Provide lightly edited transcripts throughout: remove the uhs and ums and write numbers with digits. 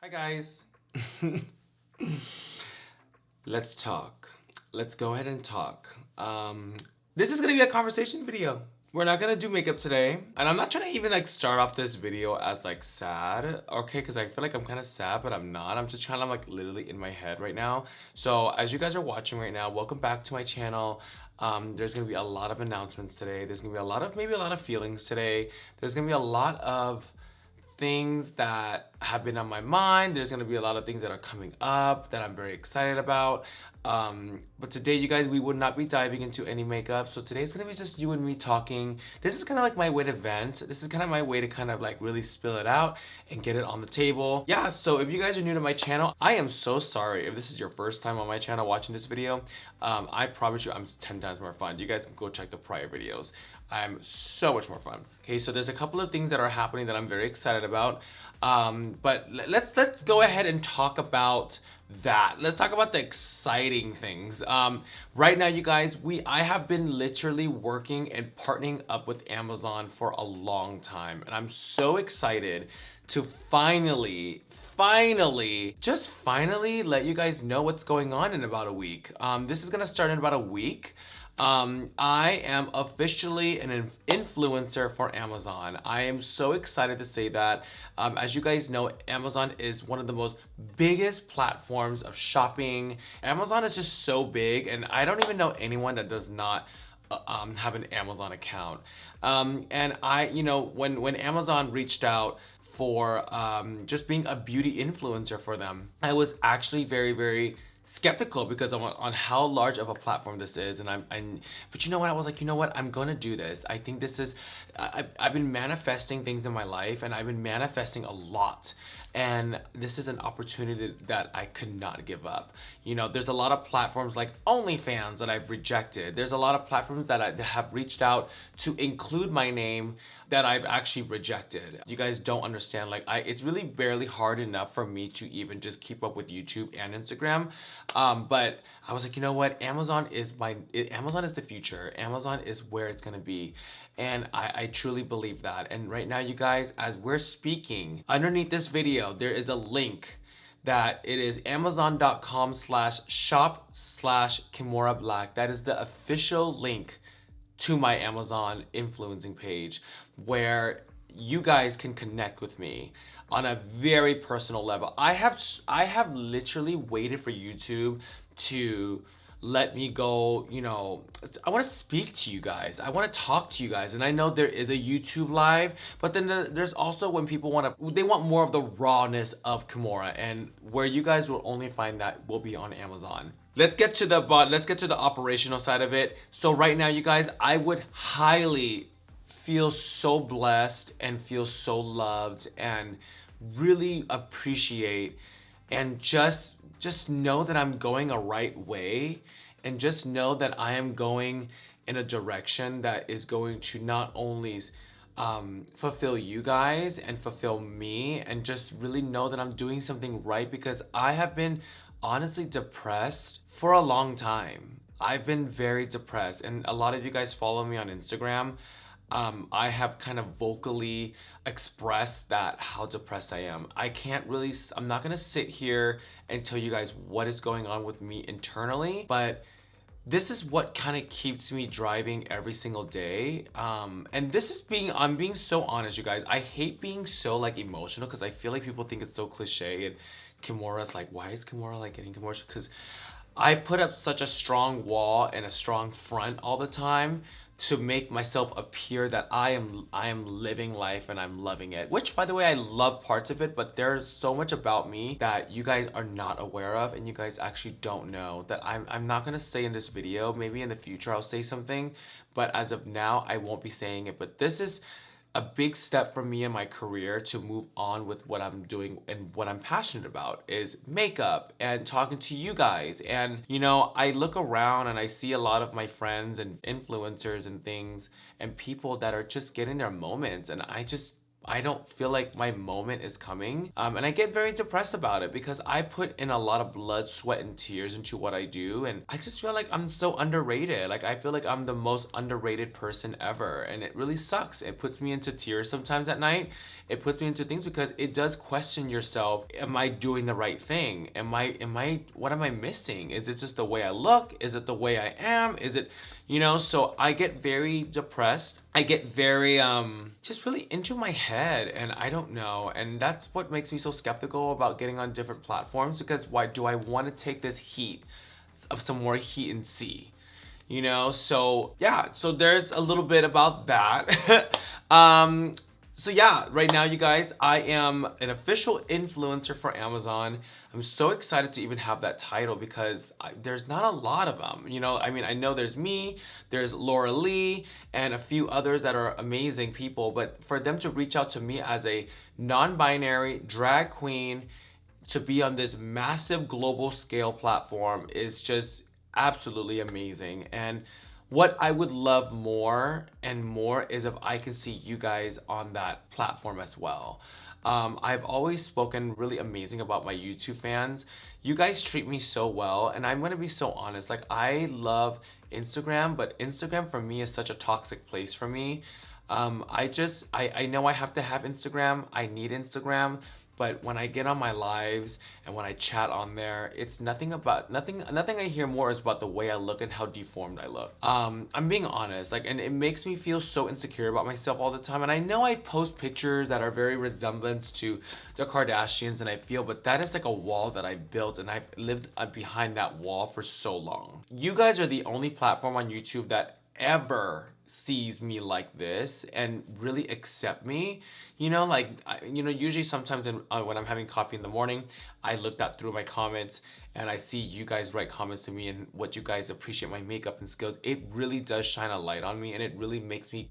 Hi guys. Let's talk. Let's go ahead and talk. This is gonna be a conversation video. We're not gonna do makeup today, and I'm not trying to even like start off this video as like sad, okay? Because I feel like I'm kind of sad, but I'm not. I'm just trying to like literally in my head right now. So as you guys are watching right now, welcome back to my channel. There's gonna be a lot of announcements today. There's gonna be maybe a lot of feelings today. There's gonna be a lot of things that have been on my mind. There's gonna be a lot of things that are coming up that I'm very excited about. But today, you guys, we would not be diving into any makeup. So today it's gonna be just you and me talking. This is kind of like my way to vent. This is kind of my way to kind of like really spill it out and get it on the table. Yeah, so if you guys are new to my channel, I am so sorry if this is your first time on my channel watching this video. I promise you I'm 10 times more fun. You guys can go check the prior videos. I'm so much more fun. Okay, so there's a couple of things that are happening that I'm very excited about. But let's go ahead and talk about that. Let's talk about the exciting things. Right now, you guys, I have been literally working and partnering up with Amazon for a long time, and I'm so excited to finally let you guys know what's going on in about a week. This is gonna start in about a week. I am officially an influencer for Amazon. I am so excited to say that. As you guys know, Amazon is one of the most biggest platforms of shopping. Amazon is just so big, and I don't even know anyone that does not have an Amazon account. And when Amazon reached out for just being a beauty influencer for them, I was actually very, very skeptical because on how large of a platform this is, but you know what, I was like, you know what, I'm gonna do this. I think this is I've been manifesting things in my life, and I've been manifesting a lot, and this is an opportunity that I could not give up. You know, there's a lot of platforms like OnlyFans that I've rejected. There's a lot of platforms that I have reached out to include my name that I've actually rejected. You guys don't understand, like it's really barely hard enough for me to even just keep up with YouTube and Instagram. But I was like, you know what, Amazon is the future. Amazon is where it's gonna be. And I truly believe that. And right now, you guys, as we're speaking, underneath this video, there is a link that it is amazon.com/shop/Kimora Blac. That is the official link to my Amazon influencing page, where you guys can connect with me on a very personal level. I have literally waited for YouTube to let me go. You know, I want to speak to you guys. I want to talk to you guys. And I know there is a YouTube live, but then there's also when people they want more of the rawness of Kimora, and where you guys will only find that will be on Amazon. Let's get to the operational side of it. So right now, you guys, I would highly feel so blessed and feel so loved and really appreciate, and just know that I'm going a right way, and just know that I am going in a direction that is going to not only fulfill you guys and fulfill me, and just really know that I'm doing something right, because I have been honestly depressed for a long time. I've been very depressed, and a lot of you guys follow me on Instagram. I have kind of vocally expressed that how depressed I am. I'm not gonna sit here and tell you guys what is going on with me internally, but this is what kind of keeps me driving every single day. And this is I'm being so honest, you guys. I hate being so like emotional, because I feel like people think it's so cliche, and Kimora's like, why is Kimora like getting emotional? Because I put up such a strong wall and a strong front all the time to make myself appear that I am living life and I'm loving it. Which, by the way, I love parts of it, but there's so much about me that you guys are not aware of, and you guys actually don't know that I'm not gonna say in this video. Maybe in the future I'll say something, but as of now, I won't be saying it. But this is a big step for me in my career to move on with what I'm doing, and what I'm passionate about is makeup and talking to you guys. And you know, I look around and I see a lot of my friends and influencers and things and people that are just getting their moments, and I don't feel like my moment is coming. And I get very depressed about it because I put in a lot of blood, sweat, and tears into what I do. And I just feel like I'm so underrated. Like, I feel like I'm the most underrated person ever. And it really sucks. It puts me into tears sometimes at night. It puts me into things because it does question yourself. Am I doing the right thing? What am I missing? Is it just the way I look? Is it the way I am? Is it, so I get very depressed. I get very, just really into my head, and I don't know. And that's what makes me so skeptical about getting on different platforms, because why do I want to take this heat of some more heat and see? So yeah, so there's a little bit about that. So yeah, right now, you guys, I am an official influencer for Amazon. I'm so excited to even have that title because there's not a lot of them. I know there's me, there's Laura Lee, and a few others that are amazing people. But for them to reach out to me as a non-binary drag queen to be on this massive global scale platform is just absolutely amazing. And what I would love more and more is if I can see you guys on that platform as well. I've always spoken really amazing about my YouTube fans. You guys treat me so well, and I'm gonna be so honest. Like, I love Instagram, but Instagram for me is such a toxic place for me. I know I have to have Instagram. I need Instagram. But when I get on my lives and when I chat on there, it's nothing I hear more is about the way I look and how deformed I look. I'm being honest, and it makes me feel so insecure about myself all the time. And I know I post pictures that are very resemblance to the Kardashians, and but that is like a wall that I built, and I've lived behind that wall for so long. You guys are the only platform on YouTube that ever sees me like this and really accept me. Usually sometimes when I'm having coffee in the morning, I look through my comments and I see you guys write comments to me and what you guys appreciate my makeup and skills. It really does shine a light on me, and it really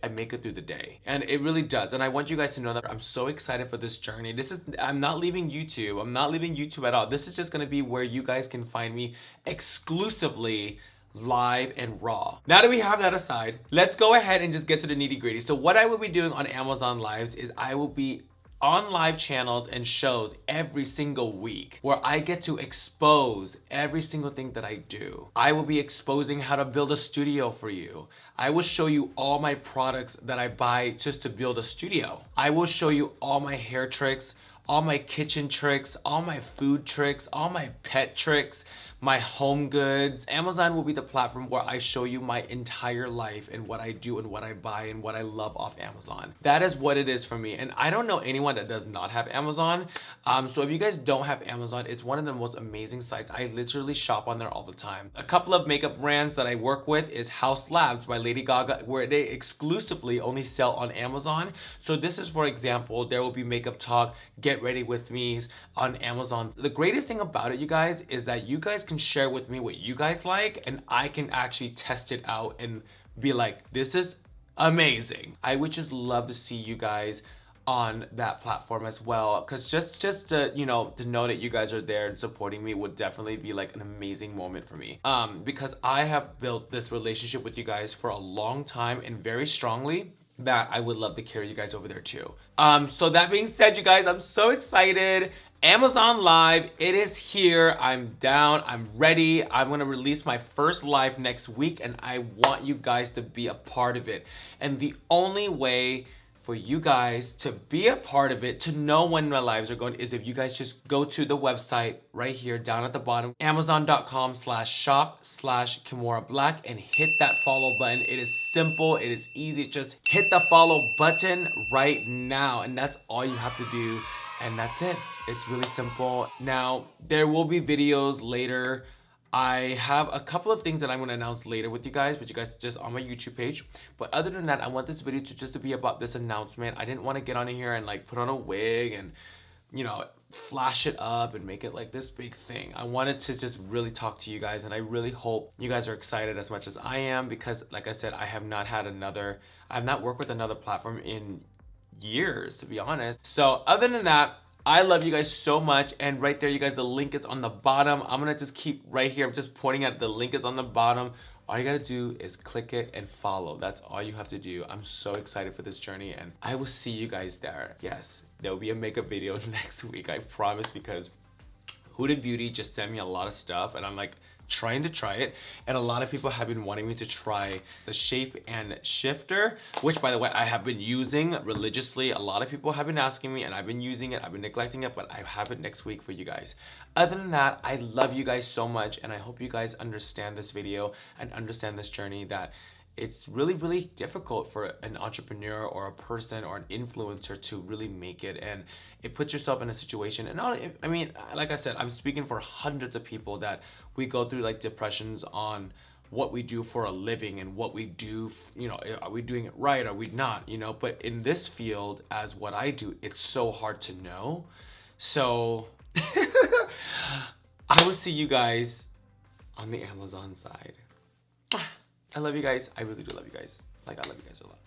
I make it through the day. And it really does. And I want you guys to know that I'm so excited for this journey. I'm not leaving YouTube. I'm not leaving YouTube at all. This is just gonna be where you guys can find me exclusively live and raw. Now that we have that aside, let's go ahead and just get to the nitty gritty. So what I will be doing on Amazon Lives is I will be on live channels and shows every single week where I get to expose every single thing that I do. I will be exposing how to build a studio for you. I will show you all my products that I buy just to build a studio. I will show you all my hair tricks, all my kitchen tricks, all my food tricks, all my pet tricks, my home goods. Amazon will be the platform where I show you my entire life and what I do and what I buy and what I love off Amazon. That is what it is for me. And I don't know anyone that does not have Amazon. So if you guys don't have Amazon, it's one of the most amazing sites. I literally shop on there all the time. A couple of makeup brands that I work with is House Labs by Lady Gaga, where they exclusively only sell on Amazon. So this is, for example, there will be Makeup Talk, Get Ready With Me's on Amazon. The greatest thing about it, you guys, is that you guys can share with me what you guys like, and I can actually test it out and be like, this is amazing. I would just love to see you guys on that platform as well, because just to to know that you guys are there and supporting me would definitely be like an amazing moment for me, because I have built this relationship with you guys for a long time and very strongly, that I would love to carry you guys over there too. So that being said, you guys, I'm so excited. Amazon Live, it is here. I'm down, I'm ready. I'm gonna release my first live next week, and I want you guys to be a part of it. And the only way for you guys to be a part of it, to know when my lives are going, is if you guys just go to the website right here down at the bottom, amazon.com/shop/Kimora Blac, and hit that follow button. It is simple, it is easy. Just hit the follow button right now, and that's all you have to do. And that's it. It's really simple. Now, there will be videos later. I have a couple of things that I'm gonna announce later with you guys, but you guys just on my YouTube page. But other than that, I want this video to just to be about this announcement. I didn't want to get on here and like put on a wig and, flash it up and make it like this big thing. I wanted to just really talk to you guys, and I really hope you guys are excited as much as I am, because like I said, I have not worked with another platform in years, to be honest. So other than that, I love you guys so much, and right there, you guys, the link is on the bottom. I'm gonna just keep right here, just pointing at the link is on the bottom. All you gotta do is click it and follow. That's all you have to do. I'm so excited for this journey, and I will see you guys there. Yes, there will be a makeup video next week, I promise, because Hooded Beauty just sent me a lot of stuff, and I'm like trying to try it. And a lot of people have been wanting me to try the Shape and Shifter, which, by the way, I have been using religiously. A lot of people have been asking me, and I've been using it. I've been neglecting it, but I have it next week for you guys. Other than that, I love you guys so much, and I hope you guys understand this video and understand this journey, that it's really, really difficult for an entrepreneur or a person or an influencer to really make it, and it puts yourself in a situation. And not, I mean, like I said, I'm speaking for hundreds of people that we go through like depressions on what we do for a living and what we do, you know, are we doing it right, are we not, you know? But in this field, as what I do, it's so hard to know. So I will see you guys on the Amazon side. I love you guys. I really do love you guys. Like, I love you guys a lot.